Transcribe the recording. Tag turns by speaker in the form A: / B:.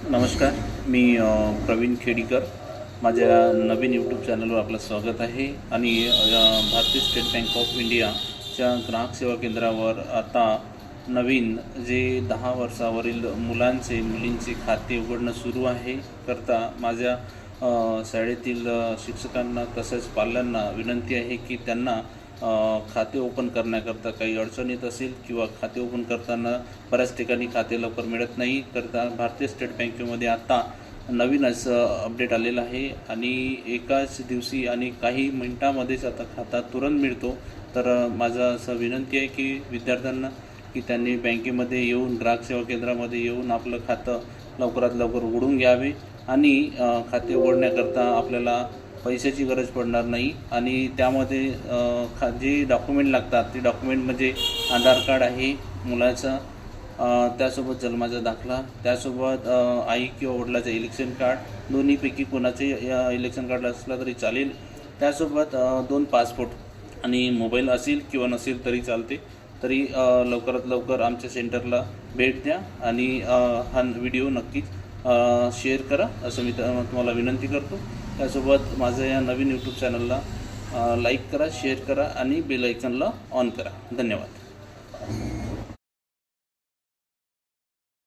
A: नमस्कार. मी प्रवीण खेडीकर. माझ्या नवीन यूट्यूब चॅनलवर आपलं स्वागत आहे. आणि भारतीय स्टेट बँक ऑफ इंडियाच्या ग्राहक सेवा केंद्रावर आता नवीन जे 10 वर्षावरील मुलींचे खाते उघडणं सुरू आहे. करता माझ्या शाळेतील शिक्षकांना तसेच पाल्यांना विनंती आहे की त्यांना खाते ओपन करण्याकरता काही अडचण येत असेल किंवा खाते ओपन करताना बऱ्याच ठिकाणी खाते लवकर मिळत नाही, करता भारतीय स्टेट बँकेमध्ये आता नवीन असं अपडेट आलेलं आहे आणि एकाच दिवशी आणि काही मिनिटामध्येच आता खाता तुरंत मिळतो. तर माझं असं विनंती आहे की विद्यार्थ्यांना की त्यांनी बँकेमध्ये येऊन ग्राहक सेवा केंद्रामध्ये येऊन आपलं खातं लवकरात लवकर उघडून घ्यावे आणि खाते उघडण्याकरता आपल्याला पैशाची गरज पडणार नाही. आणि त्यामध्ये जे डॉक्युमेंट लागतात ते डॉक्युमेंट म्हणजे आधार कार्ड आहे मुलाचा, त्यासोबत जन्माचा दाखला, त्यासोबत आई किंवा वडिलाचं इलेक्शन कार्ड, दोन्हीपैकी कोणाचे इलेक्शन कार्ड असला तरी चालेल, त्यासोबत 2 पासपोर्ट आणि मोबाईल असेल किंवा नसेल तरी चालते. तरी लवकरात लवकर आमच्या सेंटरला भेट द्या आणि हा व्हिडिओ नक्कीच शेअर करा असं मी तुम्हाला विनंती करतो. त्यासोबत माझं या नवीन यूट्यूब चॅनलला लाईक करा, शेअर करा आणि बेल आयकॉनला ऑन करा. धन्यवाद.